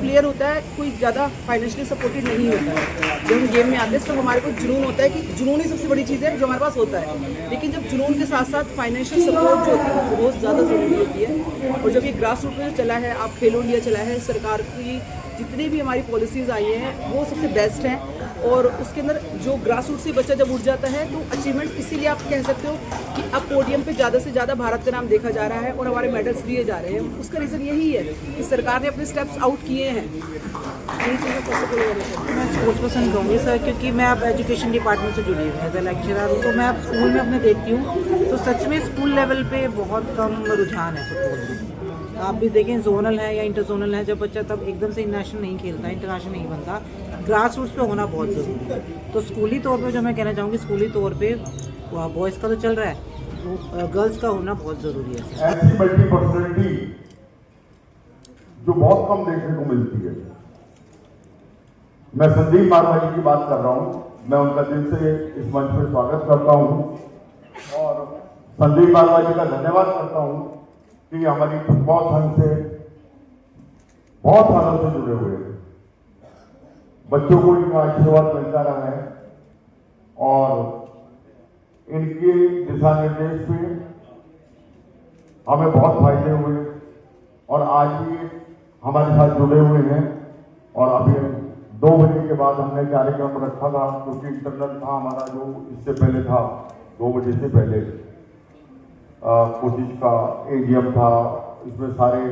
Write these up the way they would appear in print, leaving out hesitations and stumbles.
Player होता है कोई ज़्यादा फाइनेंशियली सपोर्टेड नहीं होता है। जब हम गेम में आते हैं तो हमारे को जुनून होता है कि जुनून ही सबसे बड़ी चीज़ है जो हमारे पास होता है, लेकिन जब जुनून के साथ साथ फाइनेंशियल सपोर्ट जो होती है वो बहुत ज़्यादा ज़रूरी होती है। और जब ये ग्रास रूट में चला है, आप खेलो इंडिया चला है, सरकार की जितनी भी हमारी पॉलिसीज़ आई हैं वो सबसे बेस्ट हैं। और उसके अंदर जो ग्रास रूट से बच्चा जब उठ जाता है तो अचीवमेंट, इसीलिए आप कह सकते हो कि अब पोडियम पे ज़्यादा से ज़्यादा भारत का नाम देखा जा रहा है और हमारे मेडल्स दिए जा रहे हैं। उसका रीज़न यही है कि सरकार ने अपने स्टेप्स आउट किए हैं। यही चीज़ें पॉसिबल हो रही है। मैं स्पोर्ट्स पर्सन कहूँगी सर, क्योंकि मैं अब एजुकेशन डिपार्टमेंट से जुड़ी हूँ एज ए लेक्चरर हूँ, तो मैं अब स्कूल में अपने देखती हूँ तो सच में स्कूल लेवल पे बहुत कम रुझान है फुटबॉल में। आप भी देखें जोनल है या इंटर जोनल है, जब बच्चा तब एकदम से नेशनल नहीं खेलता, इंटरनेशनल नहीं बनता, ग्रास रूट्स पे होना बहुत ज़रूरी है। तो स्कूली तौर पे जो मैं कहना चाहूँगी, स्कूली तौर पे बॉयज़ का तो चल रहा है, वो गर्ल्स का होना बहुत ज़रूरी है। ऐसी मल्टी पर्सनैलिटी जो बहुत कम देखने को मिलती है। मैं संदीप मारवाड़ी की बात कर रहा हूँ, मैं उनका दिल से इस मंच पर स्वागत करता हूँ और संदीप मारवाड़ी का धन्यवाद करता हूँ कि हमारी फुटबॉल संघ से बहुत सालों से जुड़े हुए हैं। बच्चों को इनका आशीर्वाद मिलता रहा है और इनके दिशा निर्देश पे हमें बहुत फायदे हुए और आज भी हमारे साथ जुड़े हुए हैं। और अभी 2 बजे के बाद हमने कार्यक्रम रखा था, क्योंकि इंटरनल था हमारा जो इससे पहले था, 2 बजे से पहले कोशिश का एजीएम था, इसमें सारे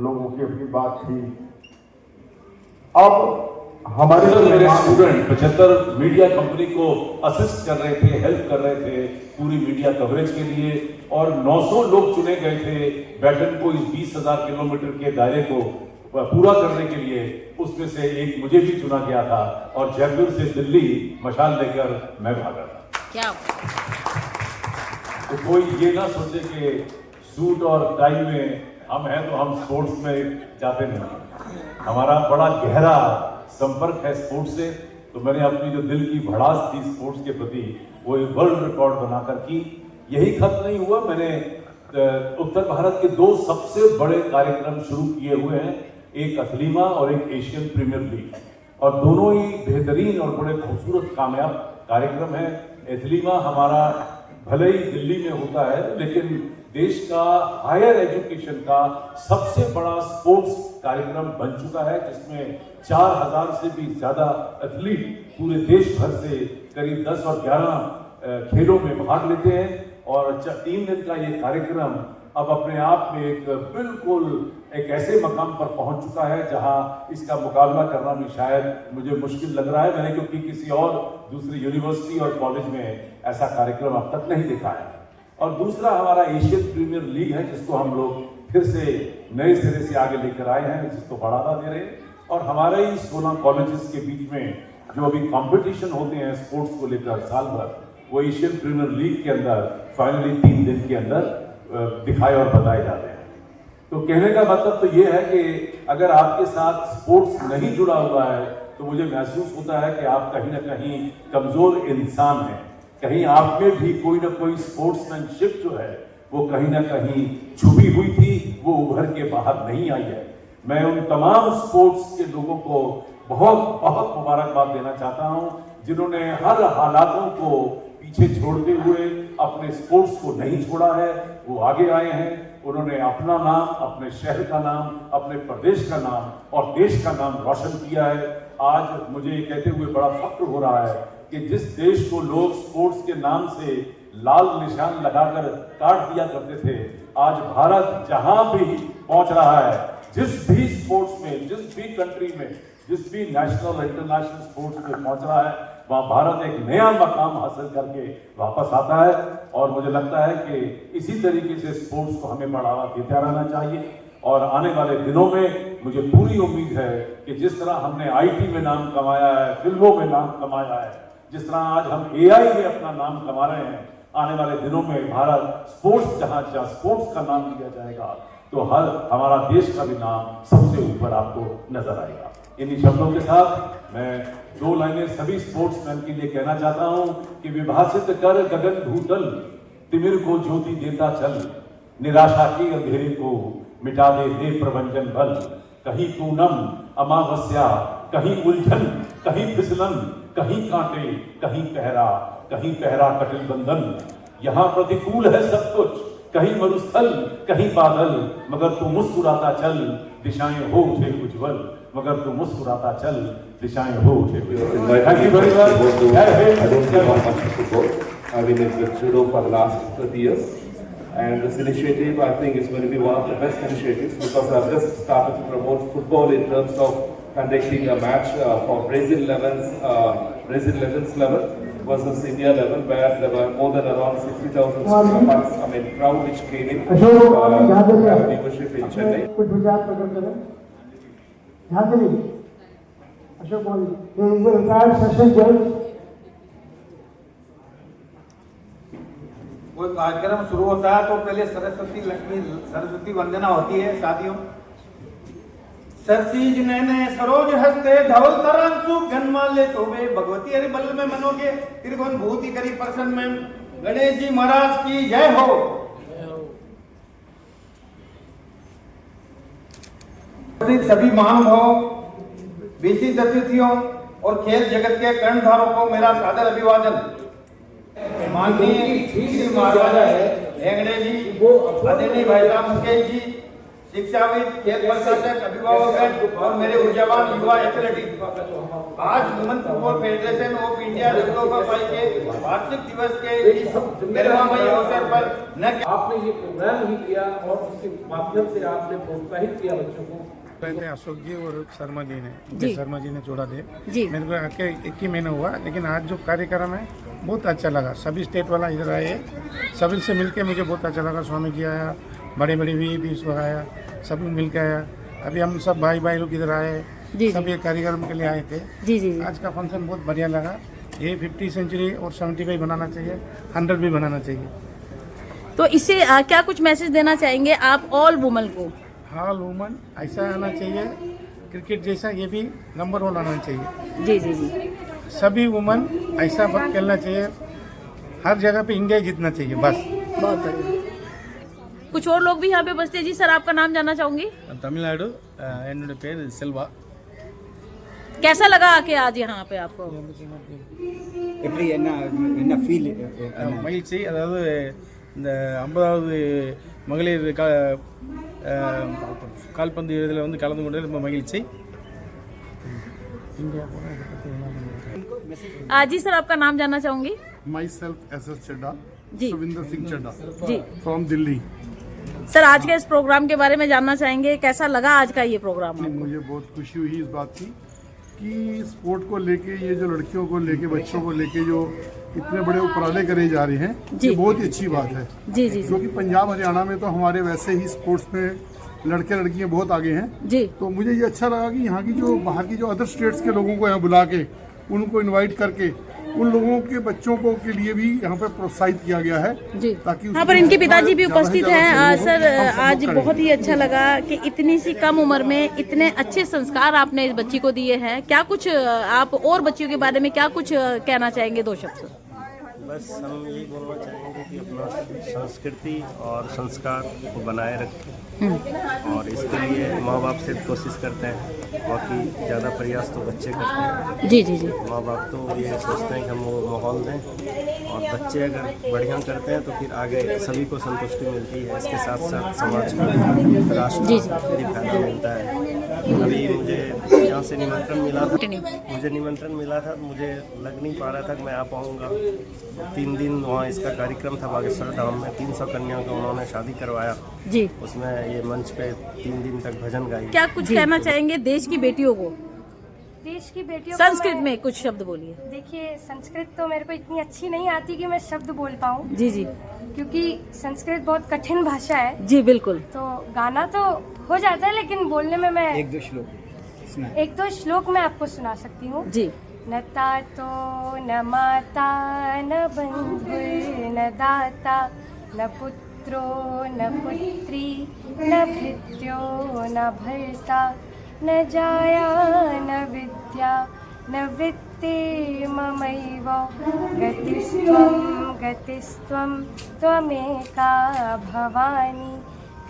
लोगों की अपनी बात थी। अब हमारे मेरे स्टूडेंट 75 मीडिया कंपनी को असिस्ट कर रहे थे, हेल्प कर रहे थे पूरी मीडिया कवरेज के लिए, और 900 लोग चुने गए थे बैटन को इस 20,000 किलोमीटर के दायरे को पूरा करने के लिए। उसमें से एक मुझे भी चुना गया था और जयपुर से दिल्ली मशाल लेकर मैं भागा था। क्या तो कोई ये ना सोचे कि सूट और टाई में हम हैं तो हम स्पोर्ट्स में जाते नहीं। हमारा बड़ा गहरा संपर्क है स्पोर्ट्स से। तो मैंने अपनी जो दिल की भड़ास थी स्पोर्ट्स के प्रति, वो एक वर्ल्ड रिकॉर्ड बनाकर की। यही खत्म नहीं हुआ, मैंने उत्तर भारत के 2 सबसे बड़े कार्यक्रम शुरू किए हुए हैं, एक अथलीमा और एक एशियन प्रीमियर लीग, और दोनों ही बेहतरीन और बड़े खूबसूरत कामयाब कार्यक्रम है। एथलीमा हमारा भले ही दिल्ली में होता है, लेकिन देश का हायर एजुकेशन का सबसे बड़ा स्पोर्ट्स कार्यक्रम बन चुका है, जिसमें 4000 से भी ज्यादा एथलीट पूरे देश भर से करीब 10 और 11 खेलों में भाग लेते हैं। और 3 दिन का ये कार्यक्रम अब अपने आप में बिल्कुल एक ऐसे मकाम पर पहुंच चुका है जहां इसका मुकाबला करना भी शायद मुझे मुश्किल लग रहा है। मैंने क्योंकि किसी और दूसरी यूनिवर्सिटी और कॉलेज में ऐसा कार्यक्रम अब तक नहीं देखा है। और दूसरा हमारा एशियन प्रीमियर लीग है, जिसको हम लोग फिर से नए सिरे से आगे लेकर आए हैं, जिसको बढ़ावा दे रहे हैं। और हमारे ही 16 कॉलेजेस के बीच में जो अभी कंपटीशन होते हैं स्पोर्ट्स को लेकर साल भर, वो एशियन प्रीमियर लीग के अंदर फाइनली 3 दिन के अंदर दिखाए और बताए जाते हैं। तो कहने का मतलब तो ये है कि अगर आपके साथ स्पोर्ट्स नहीं जुड़ा हुआ है तो मुझे महसूस होता है कि आप कहीं ना कहीं कमजोर इंसान हैं। कहीं आप में भी कोई ना कोई स्पोर्ट्समैनशिप जो है वो कहीं ना कहीं छुपी हुई थी, वो उभर के बाहर नहीं आई है। मैं उन तमाम स्पोर्ट्स के लोगों को बहुत बहुत मुबारकबाद देना चाहता हूं, जिन्होंने हर हालातों को पीछे छोड़ते हुए अपने स्पोर्ट्स को नहीं छोड़ा है, वो आगे आए हैं। उन्होंने अपना नाम, अपने शहर का नाम, अपने प्रदेश का नाम और देश का नाम रोशन किया है। आज मुझे ये कहते हुए बड़ा फख्र हो रहा है कि जिस देश को लोग स्पोर्ट्स के नाम से लाल निशान लगाकर काट दिया करते थे, आज भारत जहां भी पहुंच रहा है, जिस भी स्पोर्ट्स में, जिस भी कंट्री में, जिस भी नेशनल इंटरनेशनल स्पोर्ट्स में पहुंच रहा है, वहां भारत एक नया मकाम हासिल करके वापस आता है। और मुझे लगता है कि इसी तरीके से स्पोर्ट्स को हमें बढ़ावा देता रहना चाहिए। और आने वाले दिनों में मुझे पूरी उम्मीद है कि जिस तरह हमने आईटी में नाम कमाया है, फिल्मों में नाम कमाया है, जिस तरह आज हम एआई में अपना नाम कमा रहे हैं, आने वाले दिनों में भारत स्पोर्ट्स जहां स्पोर्ट्स का नाम लिया जाएगा तो हमारा देश का भी नाम सबसे ऊपर आपको नजर आएगा। इन्हीं शब्दों के साथ मैं 2 लाइनें सभी स्पोर्ट्समैन के लिए कहना चाहता हूं कि विभासित कर गगन भूतल, तिमिर को ज्योति देता चल, निराशा के अंधेरे को मिटा दे प्रभंजन बल, कहीं पूनम अमावस्या, कहीं उलझन, कहीं फिसलन, कहीं कांटे, कहीं पहरा कटिल बंधन। यहाँ प्रतिकूल है सब कुछ, कहीं मरुस्थल, कहीं बादल, मगर तू मुस्कुराता चल, दिशाएं हो उठे उज्जवल, मगर तू मुस्कुराता चल, दिशाएं हो उठे उज्जवल। Thank you very much. I don't know how much to football. I've been with judo for the last 30 years. And this initiative, I think, is going to be one of the best initiatives because I've just started to promote football in terms of conducting a match for Brazil Legends level versus India level, where there were more than around 60,000 crowd which came in have viewership in Chennai. कुछ विचार प्रकट करें। ध्यान देंगे। Ashok Maurya, retired session जज। कोई कार्यक्रम शुरू होता है तो पहले सरस्वती वंदना होती है। शादियों सरसीज नैने सरोज हस्ते धवल तरांशु गन्माले शोभे भगवती हरि बल में मनोगे त्रिभुवन भूति करी प्रसन्न में। गणेश जी महाराज की जय हो। सभी महानुभावों, विशिष्ट अतिथियों और खेल जगत के कर्णधारों को मेरा सादर अभिवादन। माननीय श्री महाराज हेगड़े जी, आदरणीय भाई साहब मुकेश जी, शिक्षाविद, खेल प्रशासक, अभिभावक और मेरे ऊर्जावान युवा एथलेटिक, आज women football federation of India WFI के वार्षिक दिवस के इस गरिमामय अवसर पर आपने ये प्रोग्राम ही किया और उसके माध्यम से आपने प्रोत्साहित किया बच्चों को। अशोक जी और शर्मा जी ने शर्मा जी ने जोड़ा दे। मेरे को आके 21 महीना हुआ, लेकिन आज जो कार्यक्रम है बहुत अच्छा लगा। सभी स्टेट वाला इधर आए, सभी से मिलके मुझे बहुत अच्छा लगा। स्वामी जी आया, बड़े बड़े VIP आया, सब लोग मिल के आया। अभी हम सब भाई लोग इधर आए, सब ये कार्यक्रम के लिए आए थे। जी। आज का फंक्शन बहुत बढ़िया लगा। ये 50 सेंचुरी और 75 बनाना चाहिए, 100 भी बनाना चाहिए। तो इससे क्या कुछ मैसेज देना चाहेंगे आप ऑल वुमेन को? ऑल वुमेन ऐसा आना चाहिए, क्रिकेट जैसा ये भी नंबर 1 आना चाहिए। जी। सभी वुमेन ऐसा खेलना चाहिए, हर जगह पे इंडिया जीतना चाहिए, बस। बहुत बढ़िया। कुछ और लोग भी यहाँ पे बसते हैं। जी सर, आपका नाम जानना चाहूंगी? तमिलनाडु, என்னோட பேர் செல்வா। कैसा लगा आके आज यहाँ पे आपको? மகிழ்ச்சி। அதாவது இந்த 50வது மகளிர் கால்பந்து இதில் வந்து கலந்து கொண்டது ரொம்ப மகிழ்ச்சி। जी सर, आपका नाम जानना चाहूंगी? Myself SS Chadda, ji. Suvinder Singh Chadda ji, from Delhi. Sir आज के इस प्रोग्राम के बारे में जानना चाहेंगे, कैसा लगा आज का ये प्रोग्राम? मुझे बहुत खुशी हुई इस बात की कि स्पोर्ट को लेके, ये जो लड़कियों को लेके, बच्चों को लेके जो इतने बड़े उपराले करे जा रहे हैं, ये बहुत ही अच्छी बात है। जी। क्योंकि पंजाब हरियाणा में तो हमारे वैसे ही स्पोर्ट्स में लड़के लड़कियां बहुत आगे हैं। जी। तो मुझे ये अच्छा लगा कि यहाँ की जो बाहर की जो अदर स्टेट्स के लोगों को यहाँ बुला के उनको इनवाइट करके उन लोगों के बच्चों को के लिए भी यहाँ पे प्रोत्साहित किया गया है। जी। ताकि यहाँ पर इनके पिताजी भी उपस्थित हैं। सर आज बहुत ही अच्छा लगा कि इतनी सी कम उम्र में इतने अच्छे संस्कार आपने इस बच्ची को दिए हैं। क्या कुछ आप और बच्चियों के बारे में क्या कुछ कहना चाहेंगे? 2 शब्द। बस हम यही बोलना चाहेंगे कि अपना संस्कृति और संस्कार को बनाए रखें और इसके लिए माँ बाप से कोशिश करते हैं, बाकी ज़्यादा प्रयास तो बच्चे करते हैं। जी। माँ बाप तो ये सोचते हैं कि हम वो माहौल दें और बच्चे अगर बढ़िया करते हैं तो फिर आगे सभी को संतुष्टि मिलती है। इसके साथ साथ समाज को, राष्ट्र को भी फायदा मिलता है। अभी मुझे यहाँ से निमंत्रण मिला था, मुझे लग नहीं पा रहा था कि मैं आ पाऊँगा। 3 दिन वहाँ इसका कार्यक्रम था बागेश्वर धाम में। 300 कन्याओं को उन्होंने शादी करवाया। जी। उसमें ये मंच पे 3 दिन तक भजन गाई। क्या कुछ कहना चाहेंगे देश की बेटियों को? देश की बेटियों संस्कृत में कुछ शब्द बोलिए। देखिए, संस्कृत तो मेरे को इतनी अच्छी नहीं आती कि मैं शब्द बोल पाऊँ। जी। क्योंकि संस्कृत बहुत कठिन भाषा है। जी बिल्कुल। तो गाना तो हो जाता है, लेकिन बोलने में मैं 1-2 श्लोक मैं आपको सुना सकती हूँ। जी। न तातो न माता न बंधु न दाता न पुत्रो न पुत्री न भृत्यो न भर्ता न जाया न विद्या न वृत्ति ममैव गतिस्त्वं त्वमेका भवानी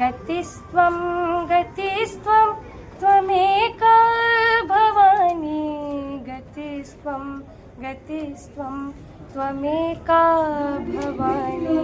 गतिस्त्वं त्वमेका भवानी गतिस्त्वं त्वमेका भवानी।